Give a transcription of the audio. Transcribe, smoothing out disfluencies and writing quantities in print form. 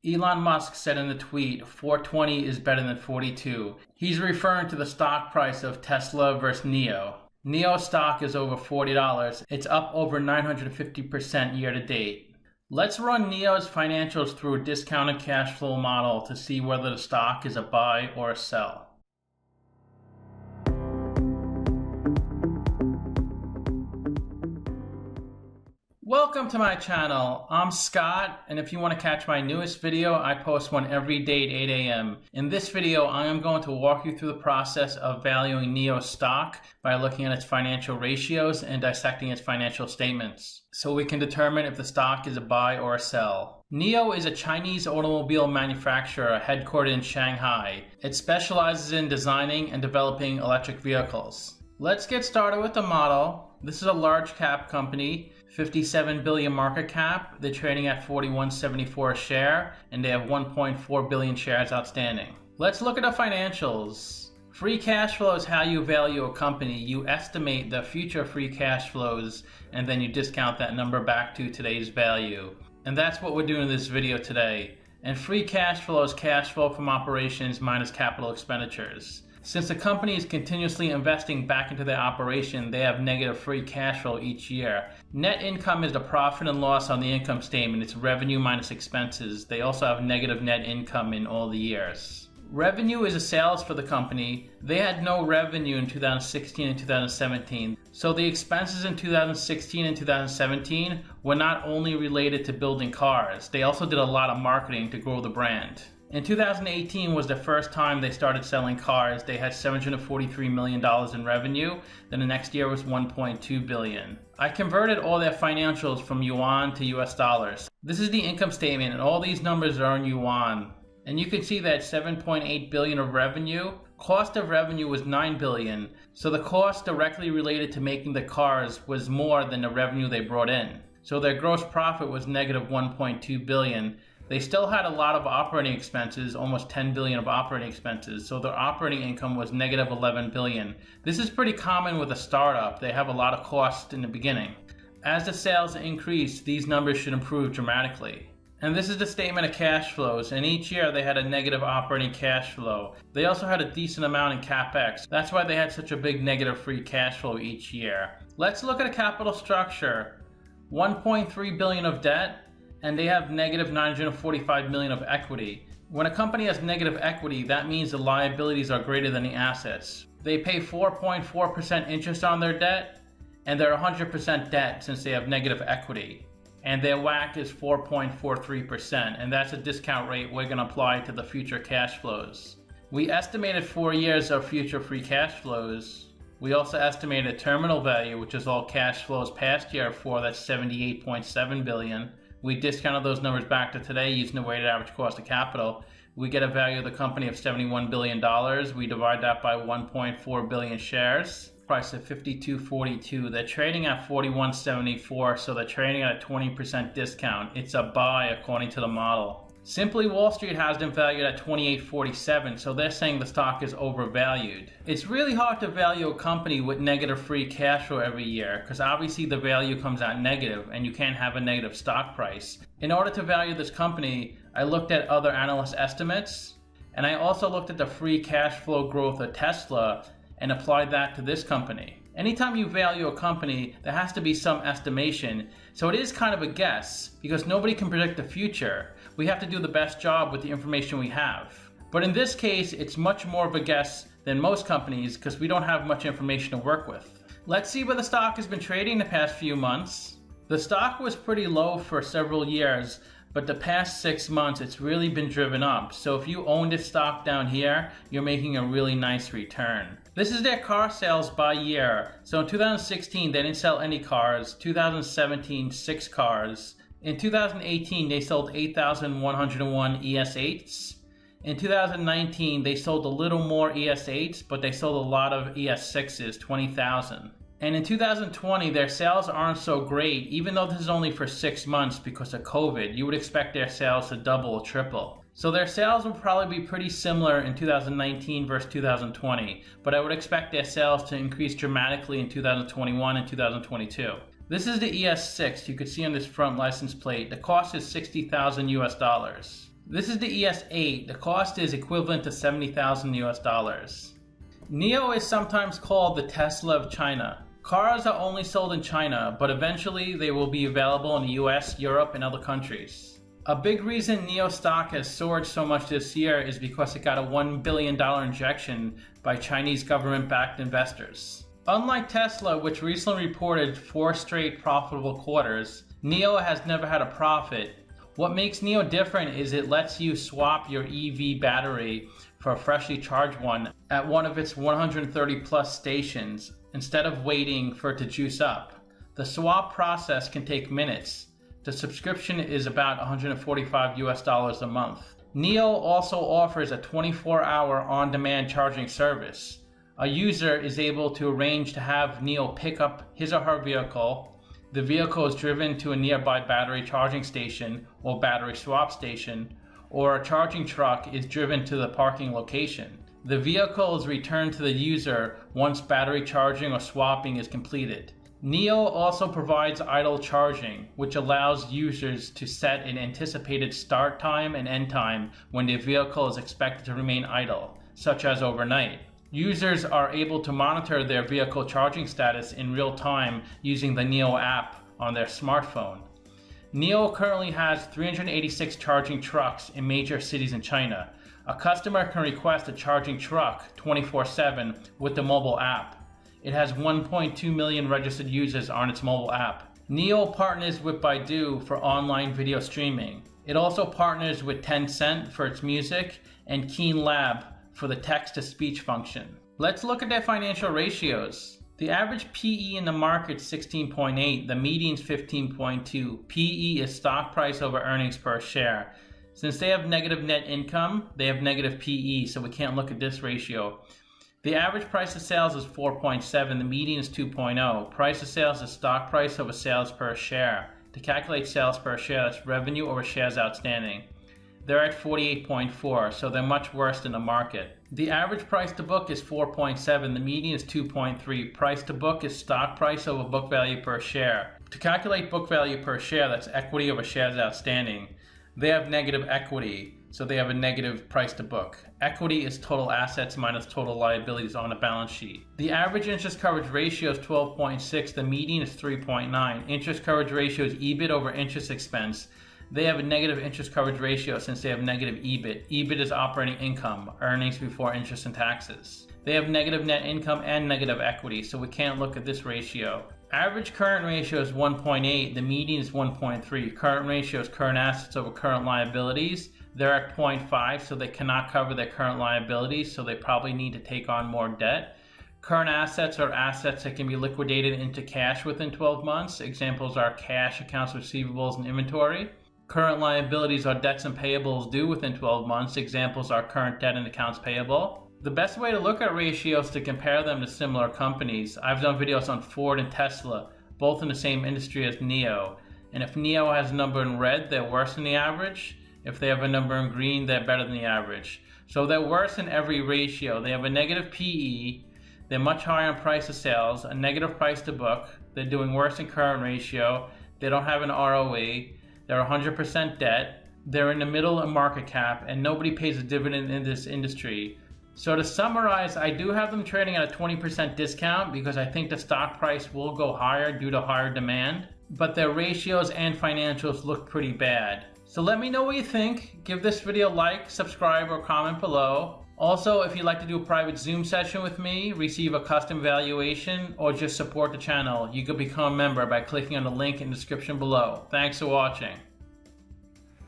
Elon Musk said in a tweet, 420 is better than 42. He's referring to the stock price of Tesla versus NIO. NIO stock is over $40. It's up over 950% year to date. Let's run NIO's financials through a discounted cash flow model to see whether the stock is a buy or a sell. Welcome to my channel. I'm Scott, and if you want to catch my newest video, I post one every day at 8 a.m. In this video, I am going to walk you through the process of valuing NIO stock by looking at its financial ratios and dissecting its financial statements, so we can determine if the stock is a buy or a sell. NIO is a Chinese automobile manufacturer headquartered in Shanghai. It specializes in designing and developing electric vehicles. Let's get started with the model. This is a large cap company, 57 billion market cap. They're trading at $41.74 a share, and they have 1.4 billion shares outstanding. Let's look at the financials. Free cash flow is how you value a company. You estimate the future free cash flows, and then you discount that number back to today's value. And that's what we're doing in this video today. And free cash flow is cash flow from operations minus capital expenditures. Since the company is continuously investing back into their operation, they have negative free cash flow each year. Net income is the profit and loss on the income statement. It's revenue minus expenses. They also have negative net income in all the years. Revenue is a sales for the company. They had no revenue in 2016 and 2017. So the expenses in 2016 and 2017 were not only related to building cars. They also did a lot of marketing to grow the brand. In 2018 was the first time they started selling cars. They had $743 million in revenue. Then the next year was $1.2 billion. I converted all their financials from yuan to US dollars. This is the income statement, and all these numbers are in yuan. And you can see that 7.8 billion of revenue. Cost of revenue was 9 billion. So the cost directly related to making the cars was more than the revenue they brought in. So their gross profit was negative 1.2 billion. They still had a lot of operating expenses, almost 10 billion of operating expenses, so their operating income was negative 11 billion. This is pretty common with a startup. They have a lot of costs in the beginning. As the sales increase, these numbers should improve dramatically. And this is the statement of cash flows, and each year they had a negative operating cash flow. They also had a decent amount in CapEx. That's why they had such a big negative free cash flow each year. Let's look at a capital structure. 1.3 billion of debt, and they have negative 945 million of equity. When a company has negative equity, that means the liabilities are greater than the assets. They pay 4.4% interest on their debt, and they're 100% debt since they have negative equity. And their WACC is 4.43%, and that's a discount rate we're going to apply to the future cash flows. We estimated 4 years of future free cash flows. We also estimated a terminal value, which is all cash flows past year for that's 78.7 billion. We discounted those numbers back to today using the weighted average cost of capital. We get a value of the company of $71 billion. We divide that by 1.4 billion shares. Price of $52.42. They're trading at $41.74, so they're trading at a 20% discount. It's a buy according to the model. Simply Wall Street has them valued at $28.47, so they're saying the stock is overvalued. It's really hard to value a company with negative free cash flow every year, because obviously the value comes out negative and you can't have a negative stock price. In order to value this company, I looked at other analyst estimates, and I also looked at the free cash flow growth of Tesla and applied that to this company. Anytime you value a company, there has to be some estimation. So it is kind of a guess, because nobody can predict the future. We have to do the best job with the information we have. But in this case, it's much more of a guess than most companies because we don't have much information to work with. Let's see where the stock has been trading the past few months. The stock was pretty low for several years, but the past 6 months it's really been driven up. So if you own this stock down here, you're making a really nice return. This is their car sales by year. So in 2016, they didn't sell any cars. 2017, 6 cars. In 2018, they sold 8,101 ES8s. In 2019, they sold a little more ES8s, but they sold a lot of ES6s, 20,000. And in 2020, their sales aren't so great, even though this is only for 6 months because of COVID. You would expect their sales to double or triple. So their sales will probably be pretty similar in 2019 versus 2020, but I would expect their sales to increase dramatically in 2021 and 2022. This is the ES6 you could see on this front license plate. The cost is $60,000 US. This is the ES8. The cost is equivalent to $70,000 US. NIO is sometimes called the Tesla of China. Cars are only sold in China, but eventually they will be available in the US, Europe, and other countries. A big reason NIO stock has soared so much this year is because it got a $1 billion injection by Chinese government-backed investors. Unlike Tesla, which recently reported 4 straight profitable quarters, NIO has never had a profit. What makes NIO different is it lets you swap your EV battery for a freshly charged one at one of its 130 plus stations instead of waiting for it to juice up. The swap process can take minutes. The subscription is about $145 US a month. NIO also offers a 24-hour on-demand charging service. A user is able to arrange to have NIO pick up his or her vehicle. The vehicle is driven to a nearby battery charging station or battery swap station, or a charging truck is driven to the parking location. The vehicle is returned to the user once battery charging or swapping is completed. NIO also provides idle charging, which allows users to set an anticipated start time and end time when the vehicle is expected to remain idle, such as overnight. Users are able to monitor their vehicle charging status in real time using the NIO app on their smartphone. NIO currently has 386 charging trucks in major cities in China. A customer can request a charging truck 24/7 with the mobile app. It has 1.2 million registered users on its mobile app. NIO partners with Baidu for online video streaming. It also partners with Tencent for its music and Keen Lab for the text-to-speech function. Let's look at their financial ratios. The average PE in the market is 16.8, the median is 15.2. PE is stock price over earnings per share. Since they have negative net income, they have negative PE, so we can't look at this ratio. The average price of sales is 4.7, the median is 2.0. Price of sales is stock price over sales per share. To calculate sales per share, that's revenue over shares outstanding. They're at 48.4, so they're much worse than the market. The average price to book is 4.7, the median is 2.3. Price to book is stock price over book value per share. To calculate book value per share, that's equity over shares outstanding. They have negative equity, so they have a negative price to book. Equity is total assets minus total liabilities on a balance sheet. The average interest coverage ratio is 12.6, the median is 3.9. Interest coverage ratio is EBIT over interest expense. They have a negative interest coverage ratio since they have negative EBIT. EBIT is operating income, earnings before interest and taxes. They have negative net income and negative equity, so we can't look at this ratio. Average current ratio is 1.8, the median is 1.3. Current ratio is current assets over current liabilities. They're at 0.5, so they cannot cover their current liabilities, so they probably need to take on more debt. Current assets are assets that can be liquidated into cash within 12 months. Examples are cash, accounts receivables, and inventory. Current liabilities are debts and payables due within 12 months. Examples are current debt and accounts payable. The best way to look at ratios is to compare them to similar companies. I've done videos on Ford and Tesla, both in the same industry as NIO. And if NIO has a number in red, they're worse than the average. If they have a number in green, they're better than the average. So they're worse in every ratio. They have a negative PE. They're much higher on price of sales, a negative price to book. They're doing worse in current ratio. They don't have an ROE. They're 100% debt. They're in the middle of market cap, and nobody pays a dividend in this industry. So to summarize, I do have them trading at a 20% discount because I think the stock price will go higher due to higher demand, but their ratios and financials look pretty bad. So let me know what you think. Give this video a like, subscribe, or comment below. Also, if you'd like to do a private Zoom session with me, receive a custom valuation, or just support the channel, you can become a member by clicking on the link in the description below. Thanks for watching.